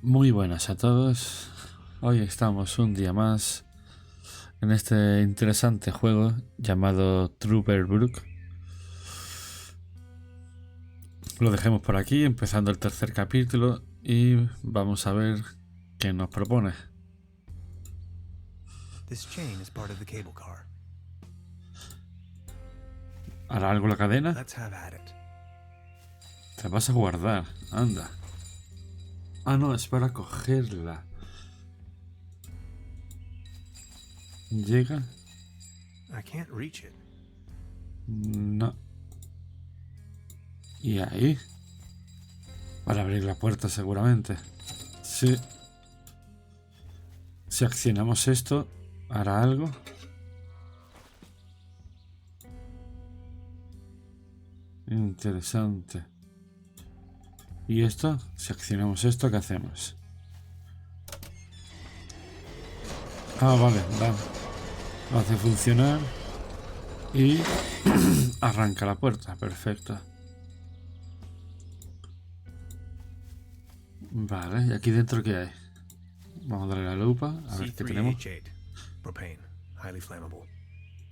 Muy buenas a todos. Hoy estamos un día más en este interesante juego llamado Truberbrook. Lo dejemos por aquí, empezando el tercer capítulo, y vamos a ver qué nos propone. ¿Hará algo la cadena? Te vas a guardar, anda. Ah, no, es para cogerla. ¿Llega? No. ¿Y ahí? Para abrir la puerta seguramente. Sí. Si accionamos esto, ¿hará algo? Interesante. ¿Y esto? Si accionamos esto, ¿qué hacemos? Ah, vale, va. Lo hace funcionar y arranca la puerta. Perfecto. Vale, ¿y aquí dentro qué hay? Vamos a darle la lupa a ver qué tenemos.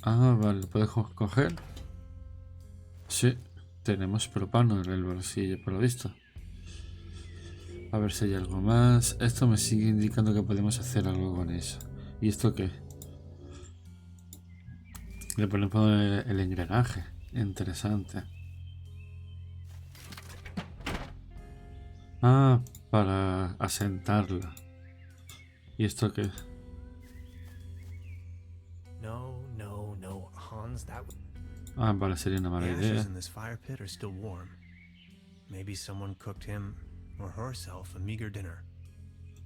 Ah, vale, ¿puedes coger? Sí, tenemos propano en el bolsillo, por lo visto. A ver si hay algo más. Esto me sigue indicando que podemos hacer algo con eso. ¿Y esto qué? Le ponemos el engranaje. Interesante. Ah, para asentarla. ¿Y esto qué? Ah, vale, sería una mala idea.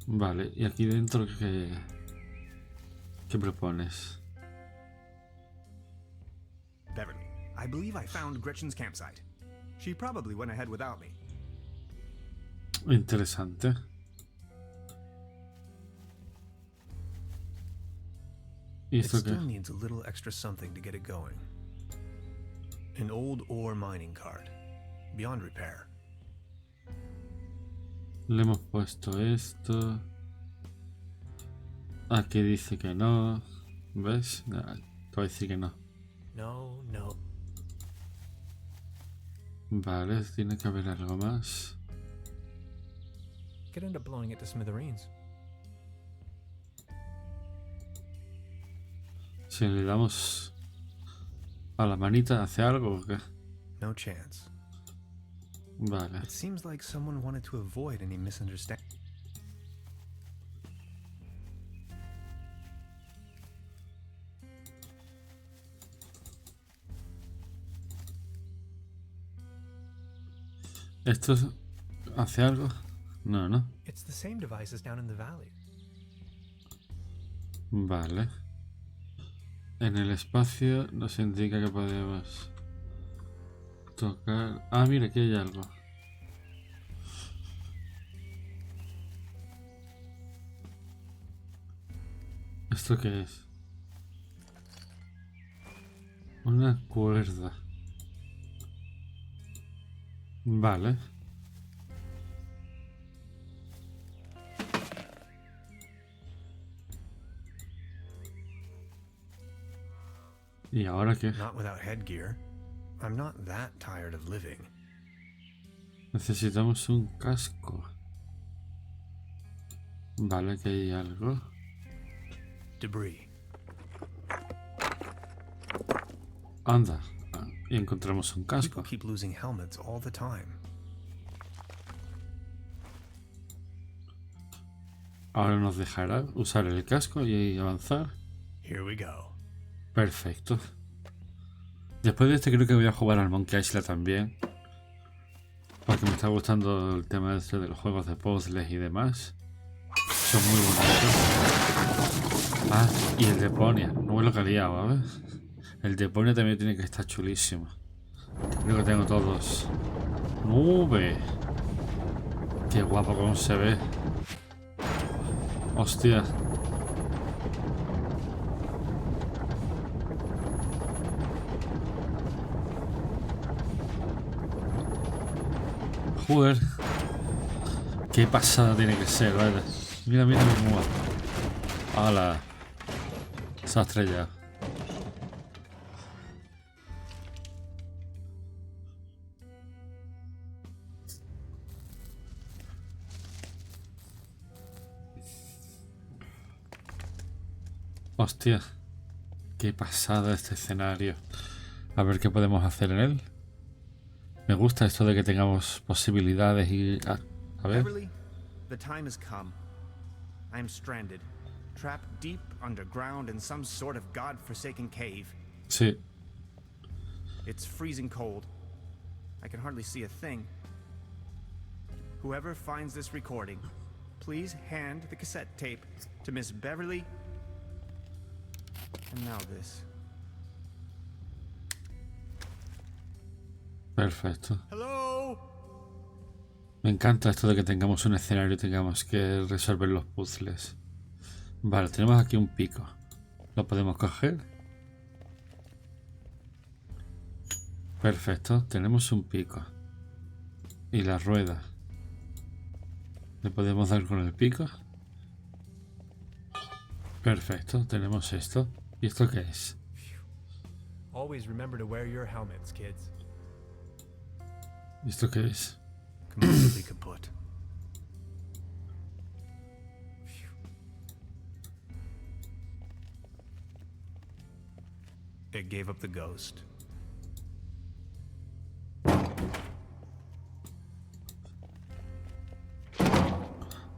Vale, ¿y aquí dentro qué propones? Beverly, I believe I found Gretchen's campsite. She probably went ahead without me. Interesante. ¿Y esto qué? It still needs a little extra something to get it going. An old ore mining card, beyond repair. Le hemos puesto esto. Aquí dice que no. ¿Ves? Te voy a decir que no. No. Vale, tiene que haber algo más. Could end up blowing it to smithereens. Si le damos a la manita, ¿hace algo o qué? No chance. Vale. It seems like someone wanted to avoid any misunderstanding. ¿Esto hace algo? No. It's the same device as down in the valley. Vale. En el espacio nos indica que podemos tocar. Ah, mira, aquí hay algo. ¿Esto qué es? Una cuerda. Vale. ¿Y ahora qué? Not without headgear. I'm not that tired of living. Necesitamos un casco. Vale, que hay algo. Debris. Anda. Y encontramos un casco. People keep losing helmets all the time. Ahora nos dejará usar el casco y avanzar. Here we go. Perfecto. Después de este creo que voy a jugar al Monkey Island también. Porque me está gustando el tema este de los juegos de puzzles y demás. Son muy bonitos. Ah, y el de Deponia. No me lo he liado, ¿sabes? El de Deponia también tiene que estar chulísimo. Creo que tengo todos. ¡Nube! ¡Qué guapo cómo se ve! ¡Hostia! Joder. Qué pasada tiene que ser, vaya. Mira, mira cómo va. ¡Hala! Se ha estrellado. Hostia. Qué pasada este escenario. A ver qué podemos hacer en él. Me gusta esto de que tengamos posibilidades y... a ver. Beverly, the time has come. I am stranded, trapped deep underground in some sort of god-forsaken cave. Sí. It's freezing cold. I can hardly see a thing. Whoever finds this recording, please hand the cassette tape to Miss Beverly. And now this. Perfecto. Hello? Me encanta esto de que tengamos un escenario y tengamos que resolver los puzzles. Vale, tenemos aquí un pico. ¿Lo podemos coger? Perfecto, tenemos un pico. Y la rueda. ¿Le podemos dar con el pico? Perfecto, tenemos esto. ¿Y esto qué es? Always remember to wear your helmets, kids. ¿Y esto qué es? Completely kaput. It gave up the ghost.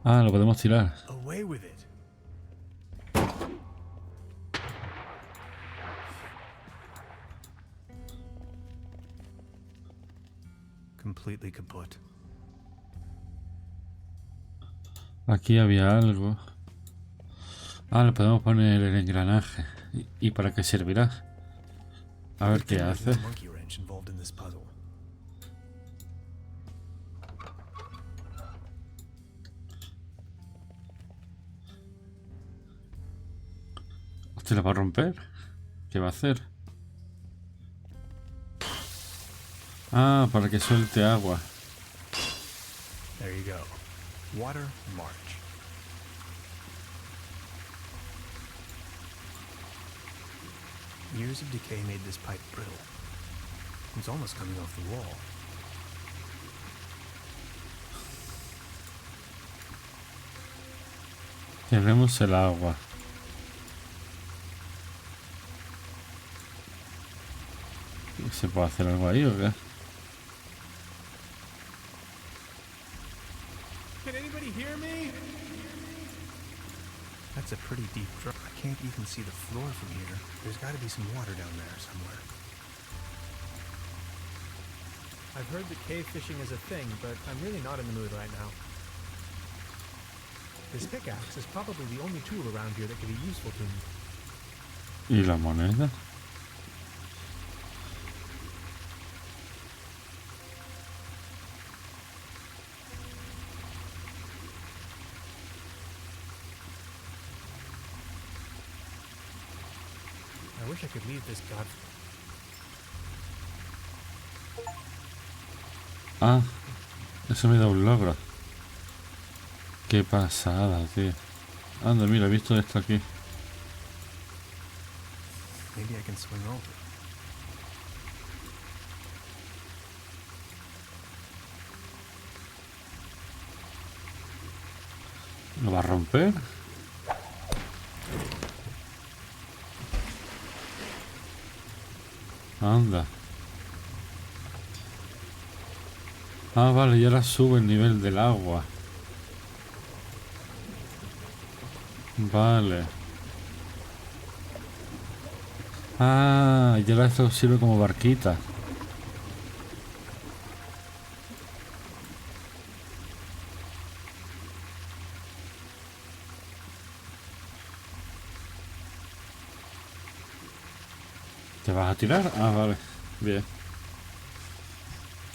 Ah, lo podemos tirar. Away with it. Completely kaput. Aquí había algo. Ah, le podemos poner el engranaje. ¿Y para qué servirá? A ver qué hace. There's no monkey wrench involved in this puzzle. ¿Usted la va a romper? ¿Qué va a hacer? Ah, para que suelte agua. There you go. Water march. Years of decay made this pipe brittle. It's almost coming off the wall. Tenemos el agua. ¿Y se puede hacer algo ahí o qué? Can anybody hear me? That's a pretty deep drop. I can't even see the floor from here. There's got to be some water down there somewhere. I've heard that cave fishing is a thing, but I'm really not in the mood right now. This pickaxe is probably the only tool around here that could be useful to me. ¿Y la moneda? I wish I could leave this god... Ah, eso me da un logro. Qué pasada, tío. Anda, mira, he visto esto aquí. Maybe I can swing over. ¿Lo va a romper? Anda. Ah, vale, y ahora sube el nivel del agua. Vale. Ah, y ahora esto sirve como barquita. ¿Te vas a tirar? Ah, vale. Bien.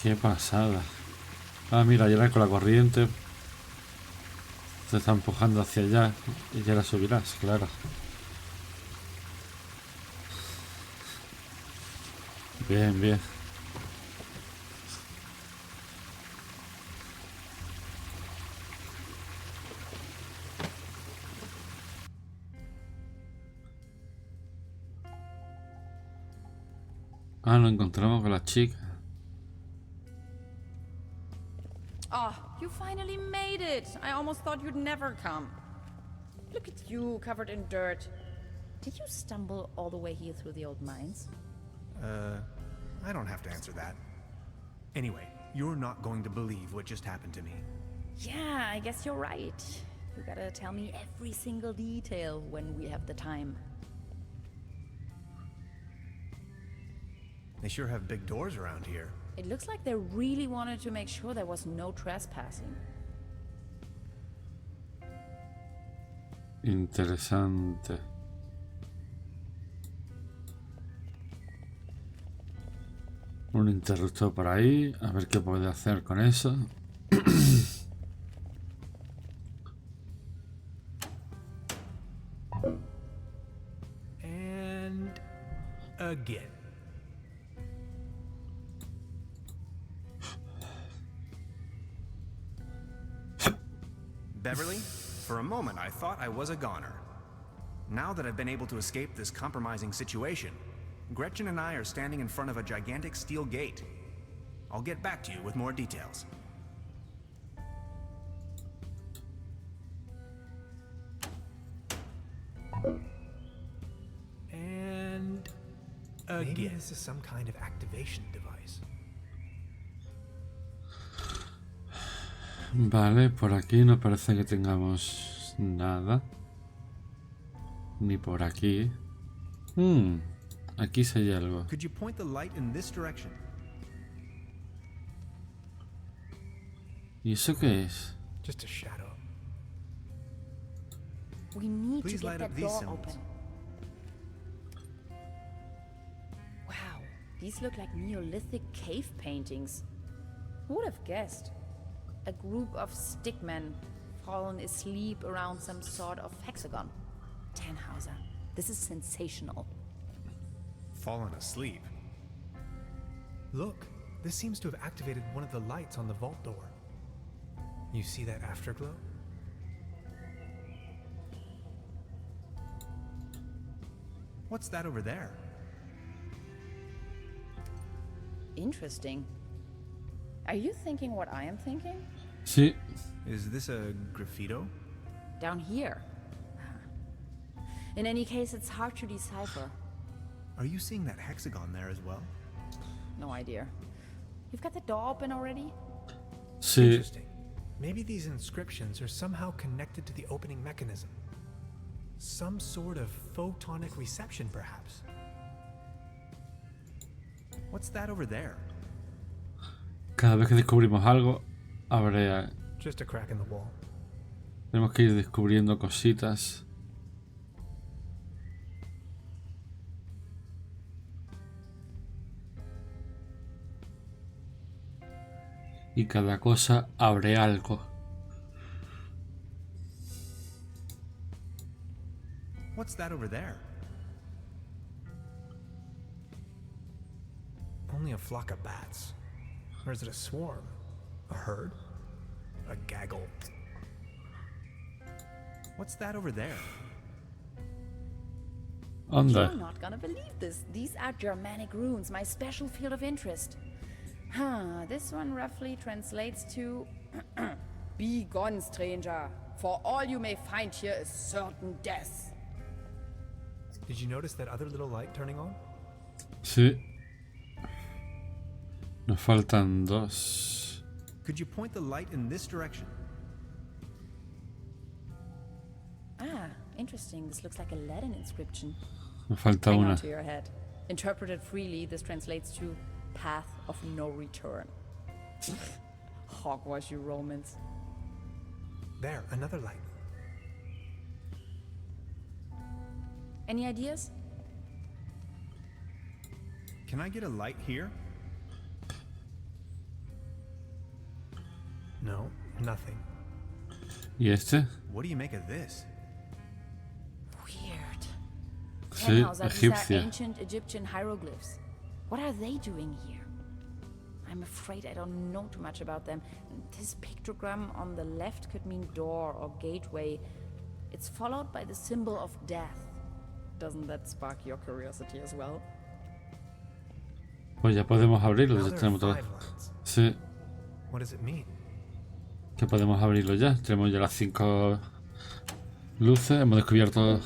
Qué pasada. Ah, mira, y ahora con la corriente te está empujando hacia allá y ya la subirás, claro. Bien, bien. Ah, lo encontramos con la chica. Oh, you finally made it. I almost thought you'd never come. Look at you, covered in dirt. Did you stumble all the way here through the old mines? I don't have to answer that. Anyway, you're not going to believe what just happened to me. Yeah, I guess you're right. You gotta tell me every single detail when we have the time. They sure have big doors around here. It looks like they really wanted to make sure there was no trespassing. Interesante. Un interruptor por ahí. A ver qué puede hacer con eso. And again. Beverly, for a moment I thought I was a goner. Now that I've been able to escape this compromising situation, Gretchen and I are standing in front of a gigantic steel gate. I'll get back to you with more details. And again. Maybe this is some kind of activation device. Vale, por aquí no parece que tengamos nada. Ni por aquí. Aquí sí hay algo. Could you point the light in this direction? ¿Y eso qué es? Just a shadow. We need Please to light get up that these door symbols. open. Wow, these look like Neolithic cave paintings. Who would have guessed? A group of stickmen fallen asleep around some sort of hexagon. Tannhauser, this is sensational. Fallen asleep. Look, this seems to have activated one of the lights on the vault door. You see that afterglow? What's that over there? Interesting. Are you thinking what I am thinking? Sí. Is this a graffito? Down here. In any case, it's hard to decipher. Are you seeing that hexagon there as well? No idea. You've got the door open already? Sí. Interesting. Maybe these inscriptions are somehow connected to the opening mechanism. Some sort of photonic reception, perhaps. What's that over there? Cada vez que descubrimos algo, habrá... Just a crack in the wall. Tenemos que ir descubriendo cositas. Y cada cosa abre algo. What's that over there? Only a flock of bats. Or is it a swarm? A herd? A gaggle? What's that over there? Anda. You're not gonna believe this. These are Germanic runes, my special field of interest. This one roughly translates to Be gone, stranger, for all you may find here is certain death. Did you notice that other little light turning on? Sí. Nos faltan dos. Could you point the light in this direction? Ah, interesting. This looks like a Latin inscription. Nos falta Hang una. on to your head. Interpreted freely, this translates to Path of No Return. Hogwash, you Romans. There, another light. Any ideas? Can I get a light here? No, nothing. ¿Y este? What do you make of this? Weird. Sí, Tannhauser, these are egipcia. ancient Egyptian hieroglyphs. What are they doing here? I'm afraid I don't know too much about them. This pictogram on the left could mean door or gateway. It's followed by the symbol of death. Doesn't that spark your curiosity as well? Pues ya podemos abrirlo, Now ya there are tenemos todo. 5 lines. Sí, What does it mean? que podemos abrirlo ya. Tenemos ya las 5 luces, hemos descubierto.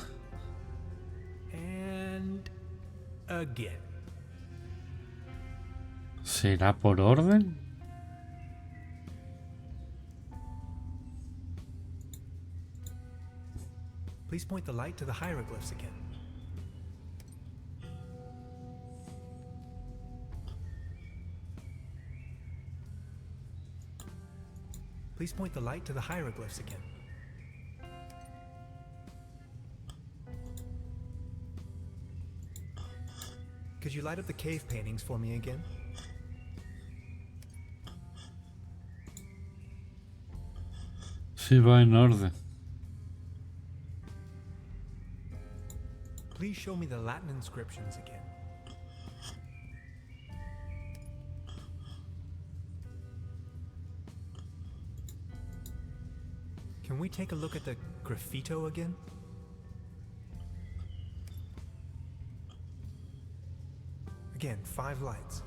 And again. ¿Será por orden? Please point the light to the hieroglyphs again. Please point the light to the hieroglyphs again. Could you light up the cave paintings for me again? Sí, va en orden. Please show me the Latin inscriptions again. Can we take a look at the graffito again? Again, 5 lights.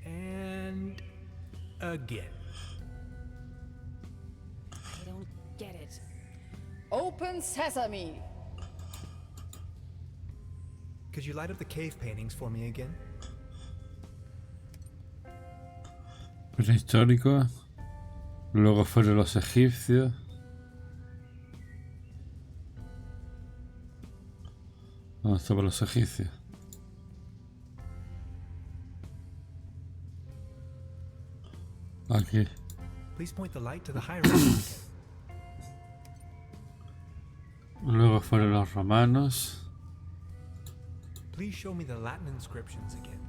And again. I don't get it. Open sesame! Could you light up the cave paintings for me again? Prehistórico. Luego fueron los egipcios. ¿Dónde estaban los egipcios? Aquí. Please point the light to the hieroglyphs again. Luego fueron los romanos. Please show me the Latin inscriptions again.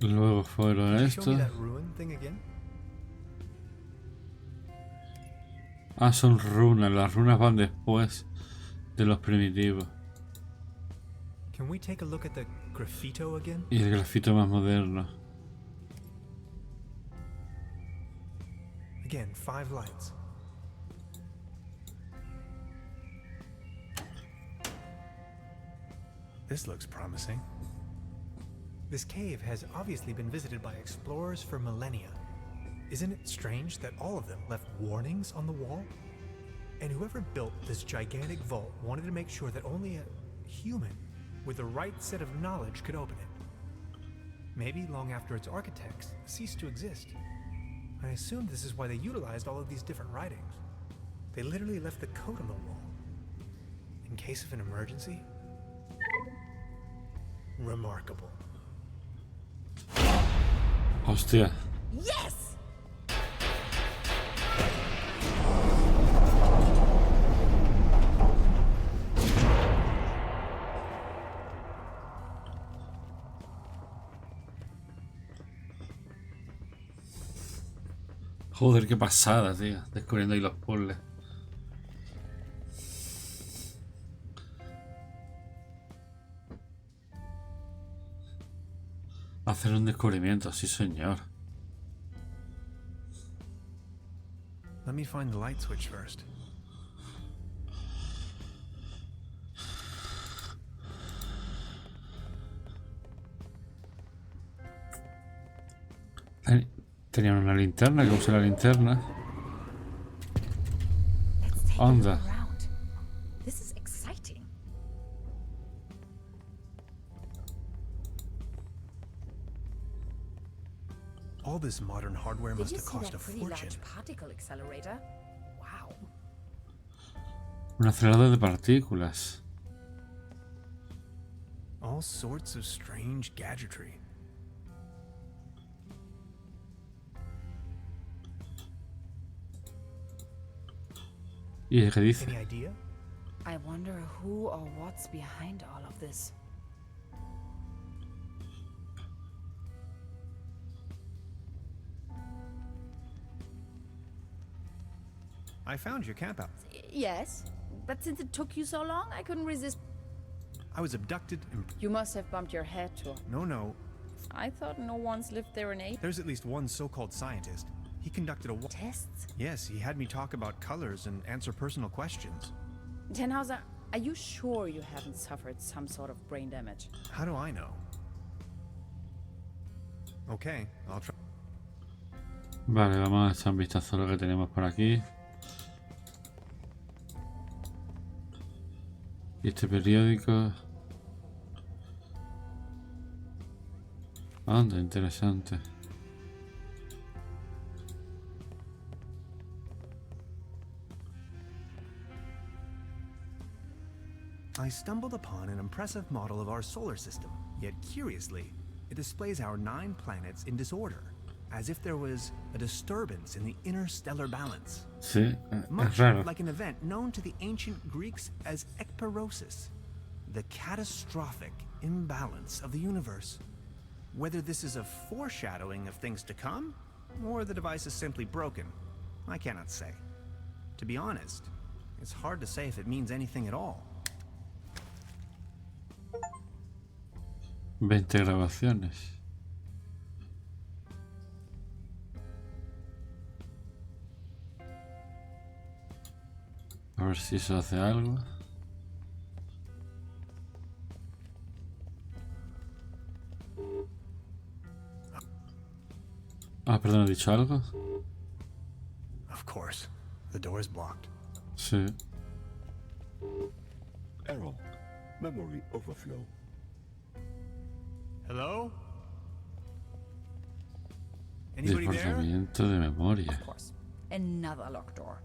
Luego fueron Could you show me estos. that ruin thing again? Ah, son runas. Las runas van después de los primitivos. Can we take a look at the graffito again? Y el grafito más moderno. Again, 5 lights. This looks promising. This cave has obviously been visited by explorers for millennia. Isn't it strange that all of them left warnings on the wall? And whoever built this gigantic vault wanted to make sure that only a human with the right set of knowledge could open it. Maybe long after its architects ceased to exist. I assume this is why they utilized all of these different writings. They literally left the code on the wall. In case of an emergency? Remarkable. Hostia. Yes! Joder, qué pasada, tío. Descubriendo ahí los puzzles. Hacer un descubrimiento, sí señor. Let me find the light switch first. Tenían una linterna, que usé la linterna. Let's take a Onda. look around. This is exciting. All this modern hardware Did must you have see cost a that pretty fortune. large particle accelerator? Wow. Un acelerador de partículas. All sorts of strange gadgetry. ¿Y qué dice? Any idea? I wonder who or what's behind all of this. I found your camp out. Yes, but since it took you so long, I couldn't resist. I was abducted and... You must have bumped your head too. No, I thought no one's lived there in 8 There's at least one so-called scientist. He conducted a tests. Yes, he had me talk about colors and answer personal questions. Tenhauser, are you sure you haven't suffered some sort of brain damage? How do I know? Okay, I'll try. Vale, vamos a echar un vistazo a lo que tenemos por aquí. Y este periódico. Anda, interesante. I stumbled upon an impressive model of our solar system, yet curiously, it displays our 9 planets in disorder, as if there was a disturbance in the interstellar balance. Sí, Much es raro. like an event known to the ancient Greeks as ekperosis, the catastrophic imbalance of the universe. Whether this is a foreshadowing of things to come, or the device is simply broken, I cannot say. To be honest, it's hard to say if it means anything at all. 20 grabaciones. A ver si eso hace algo. Ah, perdón, ¿he dicho algo? Of course, the door is blocked. Sí. Error. Memory overflow. Hello? Anybody there? Desbordamiento de memoria. Of course. Another locked door.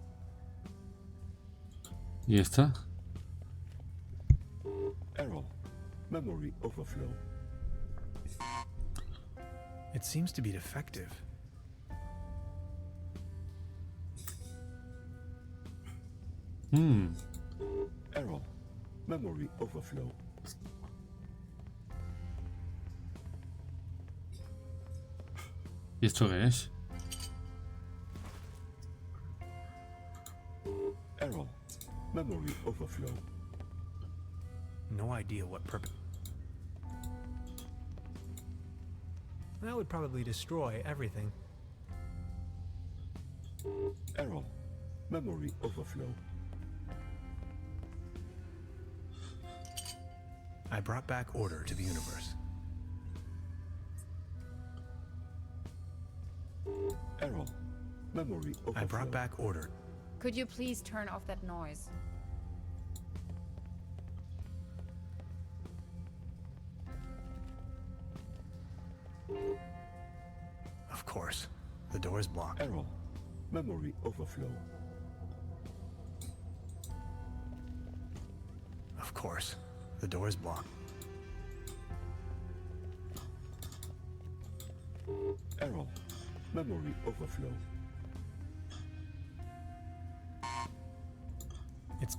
¿Y esta? Error. Memory overflow. It seems to be defective. Error. Memory overflow. ¿Y esto qué es? Error. Memory overflow. No idea what purpose. That would probably destroy everything. Error. Memory overflow. I brought back order to the universe. Error. Memory overflow. I brought back order. Could you please turn off that noise? Of course, the door is blocked. Error. Memory overflow. Of course, the door is blocked. Error. Memory overflow. It's.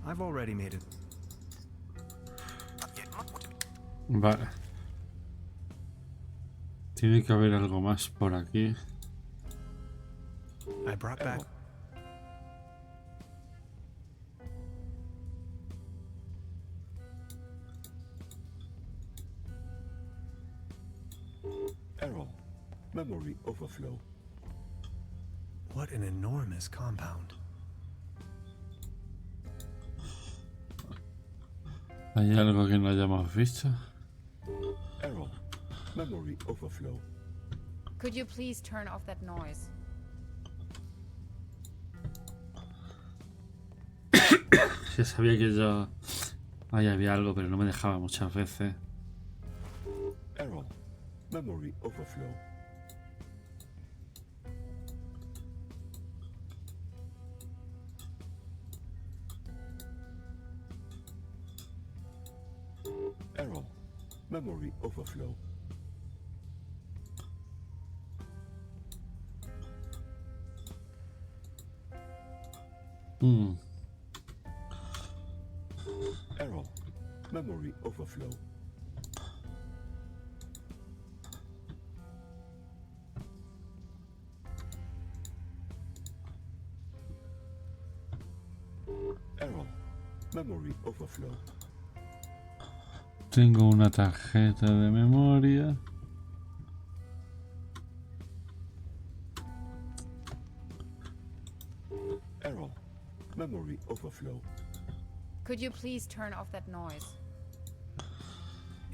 I've already made it. Vale. Tiene que haber algo más por aquí. I brought back. Error. Memory overflow. What an enormous compound. ¿Hay algo que no hayamos visto? Error. Memory overflow. Could you please turn off that noise? Ya sabía que yo... Ahí había algo, pero no me dejaba muchas veces. Error. Memory overflow. Error. Memory overflow. Error. Memory overflow. Error. Memory overflow. Tengo una tarjeta de memoria. Error. Memory overflow. Could you please turn off that noise?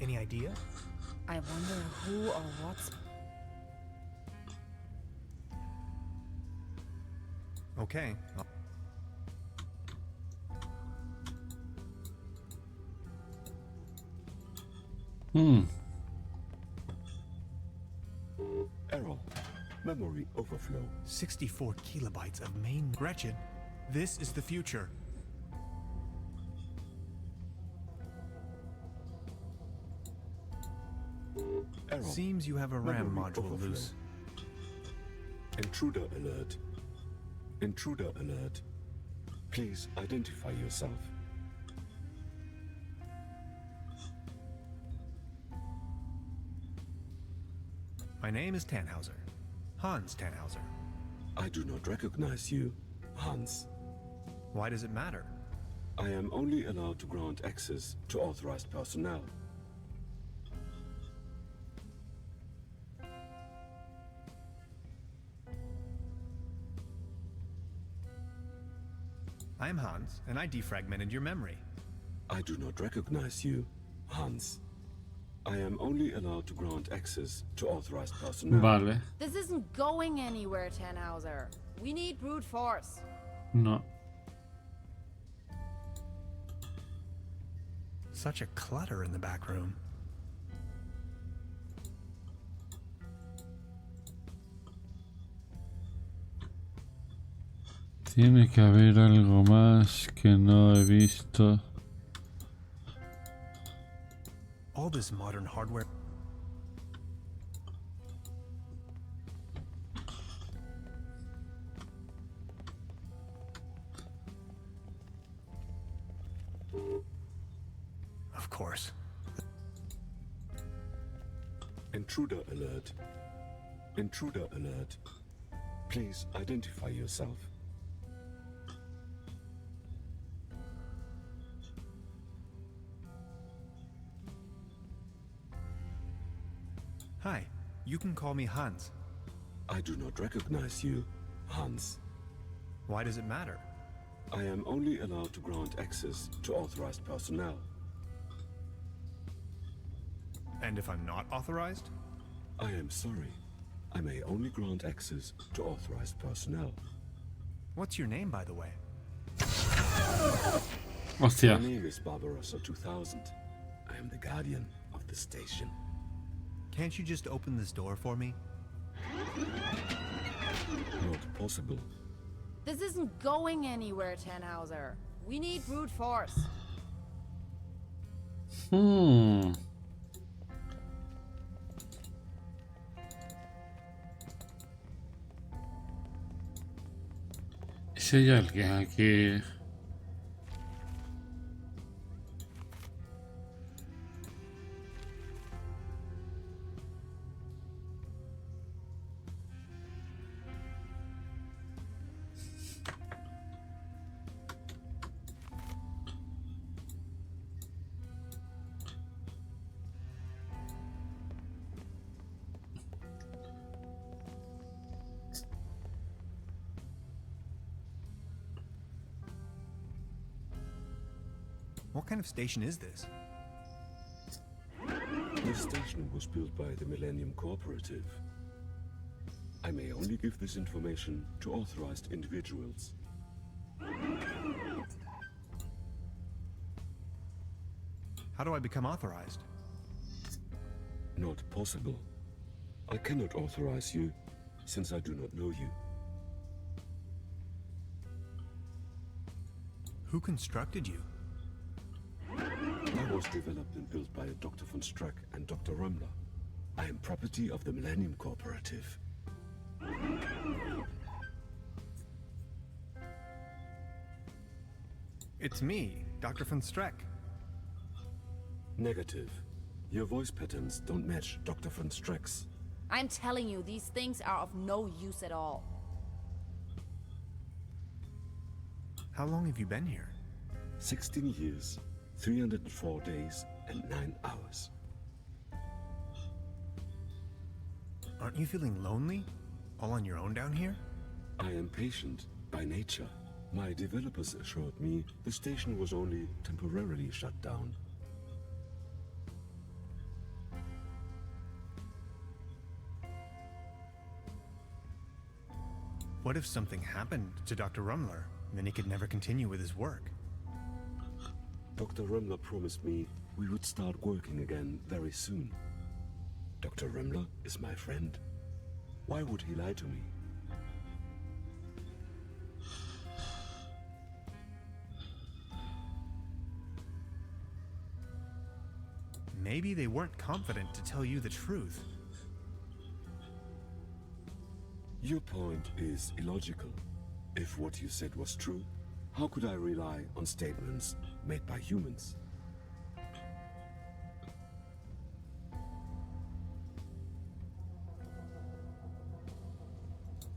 Any idea? I wonder who or what's... Okay. Error. Memory overflow. 64 kilobytes of main Gretchen. This is the future. Error. Seems you have a RAM Memory module overflow. loose. Intruder alert. Intruder alert. Please identify yourself. My name is Tannhauser. Hans Tannhauser. I do not recognize you, Hans. Why does it matter? I am only allowed to grant access to authorized personnel. I am Hans, and I defragmented your memory. I do not recognize you, Hans. I am only allowed to grant access to authorized personnel. Vale. This isn't going anywhere, Tannhauser. We need brute force. No. Such a clutter in the back room. Tiene que haber algo más que no he visto. All this modern hardware. Of course. Intruder alert. Intruder alert. Please identify yourself. Hi, you can call me Hans. I do not recognize you, Hans. Why does it matter? I am only allowed to grant access to authorized personnel. And if I'm not authorized? I am sorry. I may only grant access to authorized personnel. What's your name, by the way? Hostia. My name is Barbarossa 2000. I am the guardian of the station. Can't you just open this door for me? Not possible. This isn't going anywhere, Tannhauser. We need brute force. Si hay alguien aquí. What kind of station is this? This station was built by the Millennium Cooperative. I may only give this information to authorized individuals. How do I become authorized? Not possible. I cannot authorize you, since I do not know you. Who constructed you? I was developed and built by Dr. von Strack and Dr. Rummler. I am property of the Millennium Cooperative. It's me, Dr. von Strack. Negative. Your voice patterns don't match Dr. von Strack's. I'm telling you, these things are of no use at all. How long have you been here? 16 years, 304 days, and 9 hours. Aren't you feeling lonely? All on your own down here? I am patient by nature. My developers assured me the station was only temporarily shut down. What if something happened to Dr. Rumler? Then he could never continue with his work. Dr. Rumler promised me we would start working again very soon. Dr. Rumler is my friend. Why would he lie to me? Maybe they weren't confident to tell you the truth. Your point is illogical. If what you said was true, how could I rely on statements made by humans?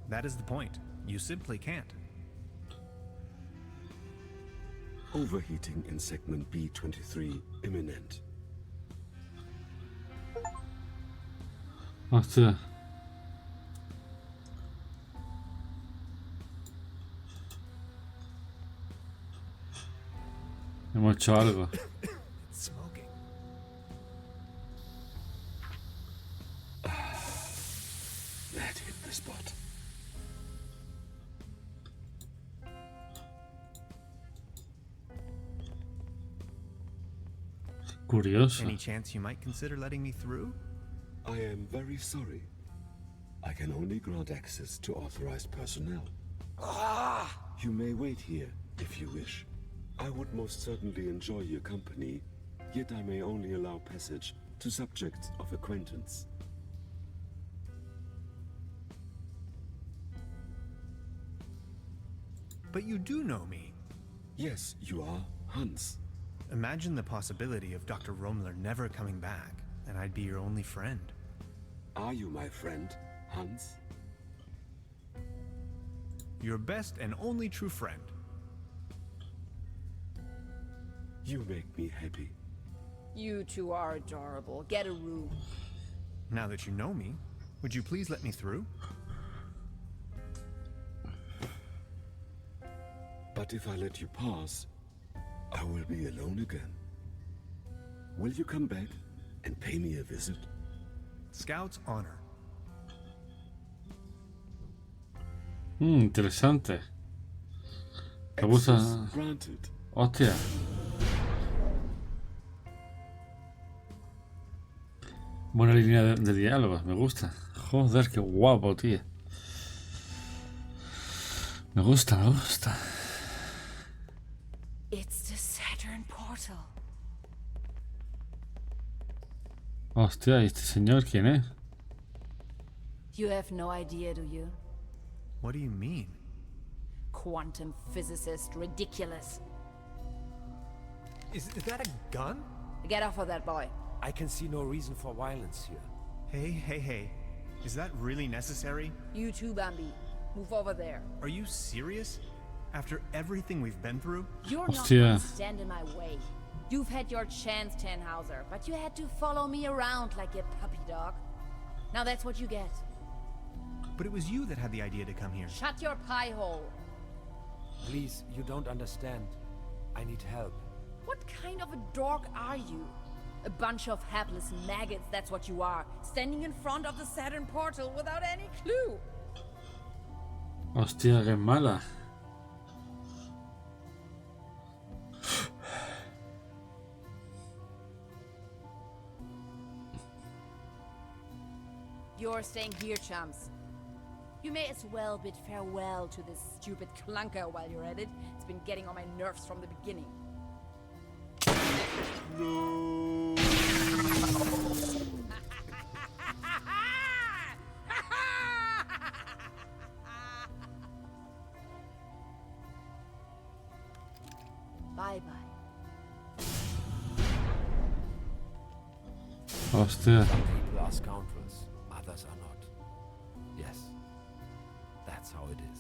That is the point. You simply can't. Overheating in segment B23 imminent. Hostia. Hemos hecho algo. It's smoking. That hit the spot. Curioso. Any chance you might consider letting me through? I am very sorry. I can only grant access to authorized personnel. You may wait here if you wish. I would most certainly enjoy your company, yet I may only allow passage to subjects of acquaintance. But you do know me. Yes, you are Hans. Imagine the possibility of Dr. Rumler never coming back, and I'd be your only friend. Are you my friend, Hans? Your best and only true friend. You make me happy. You two are adorable. Get a room. Now that you know me, would you please let me through? But if I let you pass, I will be alone again. Will you come back and pay me a visit? Scout's honor. Interesante. Me gusta. Access granted. Hostia. Buena línea de diálogos, me gusta. Joder, qué guapo, tío. Me gusta, me gusta. It's the Saturn portal. Hostia, ¿y este señor quién es? You have no idea, do you? What do you mean? Quantum physicist, ridiculous. Is that a gun? Get off of that boy. I can see no reason for violence here. Hey. Is that really necessary? You too, Bambi. Move over there. Are you serious? After everything we've been through? You're not Hostia. gonna stand in my way. You've had your chance, Tannhauser, but you had to follow me around like a puppy dog. Now that's what you get. But it was you that had the idea to come here. Shut your pie hole. Please, you don't understand. I need help. What kind of a dork are you? A bunch of hapless maggots, that's what you are. Standing in front of the Saturn portal without any clue. Hostia, qué mala. You're staying here, chums. You may as well bid farewell to this stupid clunker while you're at it. It's been getting on my nerves from the beginning. Bye-bye. Hostia. Some people are scoundrels, others are not. Yes, that's how it is.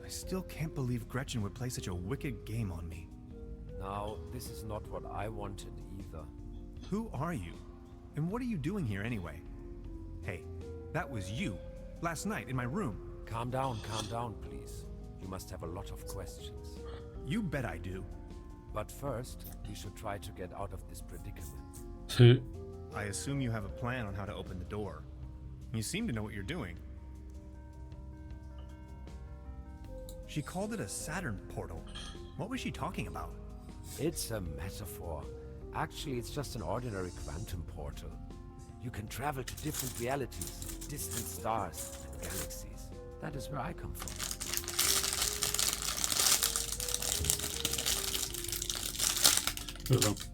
I still can't believe Gretchen would play such a wicked game on me. Now, this is not what I wanted either. Who are you? And what are you doing here anyway? Hey, that was you, last night in my room. Calm down, please. You must have a lot of questions. You bet I do. But first, we should try to get out of this predicament. Sí. I assume you have a plan on how to open the door. You seem to know what you're doing. She called it a Saturn portal. What was she talking about? It's a metaphor. Actually, it's just an ordinary quantum portal. You can travel to different realities, distant stars, and galaxies. That is where I come from. Perdón.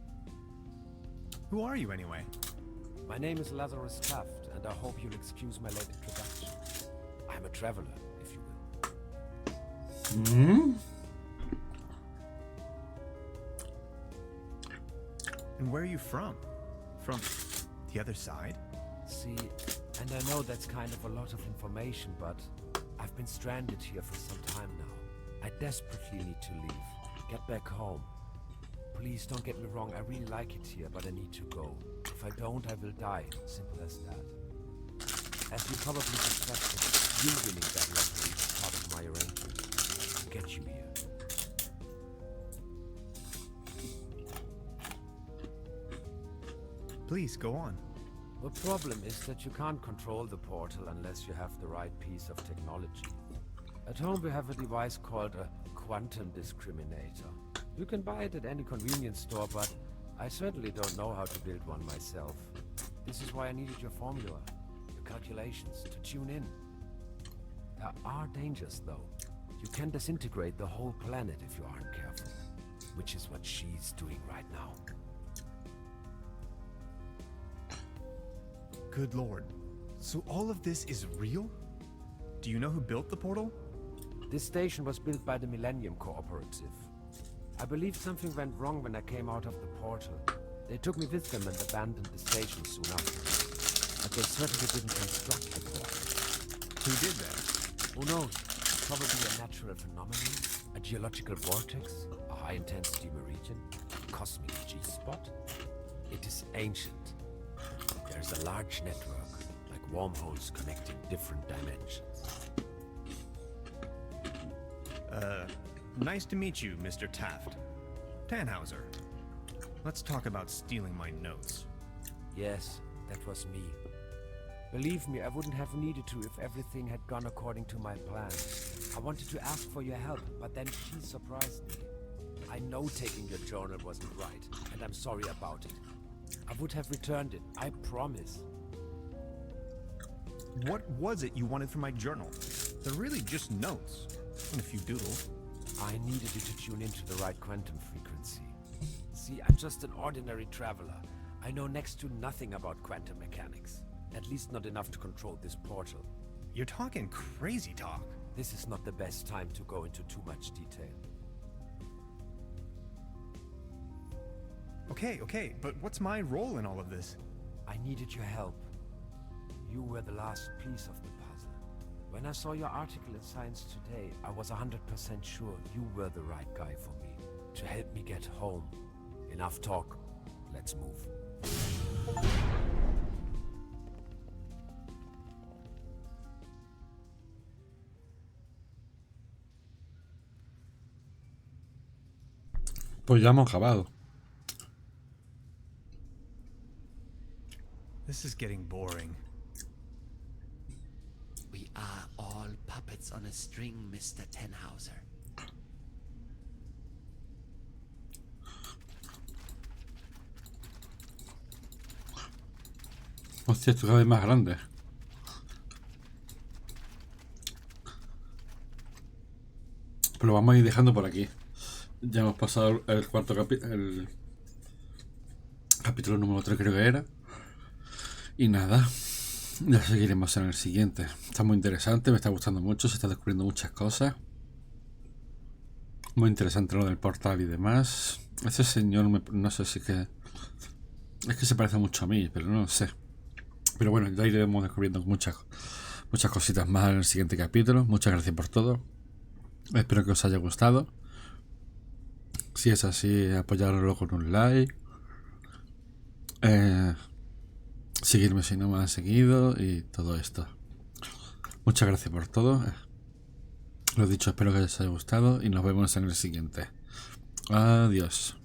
Who are you anyway? My name is Lazarus Taft, and I hope you'll excuse my late introduction. I'm a traveler, if you will. Mm. And where are you from? From the other side? See, and I know that's kind of a lot of information, but I've been stranded here for some time now. I desperately need to leave, get back home. Please don't get me wrong, I really like it here, but I need to go. If I don't, I will die. Simple as that. As you probably suspected, you winning that lottery is part of my arrangement to get you here. Please, go on. The problem is that you can't control the portal unless you have the right piece of technology. At home we have a device called a quantum discriminator. You can buy it at any convenience store, but I certainly don't know how to build one myself. This is why I needed your formula, your calculations, to tune in. There are dangers, though. You can disintegrate the whole planet if you aren't careful, which is what she's doing right now. Good lord. So all of this is real? Do you know who built the portal? This station was built by the Millennium Cooperative. I believe something went wrong when I came out of the portal. They took me with them and abandoned the station soon after. But they certainly didn't construct the portal. Who did that? Who knows? Probably a natural phenomenon, a geological vortex, a high-intensity meridian, a cosmic G-spot. It is ancient. There's a large network, like wormholes connecting different dimensions. Nice to meet you, Mr. Taft. Tannhauser. Let's talk about stealing my notes. Yes, that was me. Believe me, I wouldn't have needed to if everything had gone according to my plan. I wanted to ask for your help, but then she surprised me. I know taking your journal wasn't right, and I'm sorry about it. I would have returned it, I promise. What was it you wanted from my journal? They're really just notes, and a few doodles. I needed you to tune into the right quantum frequency. See, I'm just an ordinary traveler. I know next to nothing about quantum mechanics. At least not enough to control this portal. You're talking crazy talk. This is not the best time to go into too much detail. Okay, but what's my role in all of this? I needed your help. You were the last piece of the puzzle. When I saw your article in Science Today, I was 100% sure you were the right guy for me, to help me get home. Enough talk. Let's move. Pues ya hemos acabado. This is getting boring. We are all puppets on a string, Mr. Tannhauser. Hostia, esto cada vez más grande. Pero lo vamos a ir dejando por aquí. Ya hemos pasado el cuarto capítulo, el capítulo número 3 creo que era. Y nada, ya seguiremos en el siguiente. Está muy interesante, me está gustando mucho, se está descubriendo muchas cosas. Muy interesante lo del portal y demás. Este señor, no sé si que... Es que se parece mucho a mí, pero no lo sé. Pero bueno, ya iremos descubriendo muchas cositas más en el siguiente capítulo. Muchas gracias por todo. Espero que os haya gustado. Si es así, apoyarlo con un like. Seguirme si no me han seguido y todo esto. Muchas gracias por todo. Lo dicho, espero que os haya gustado y nos vemos en el siguiente. Adiós.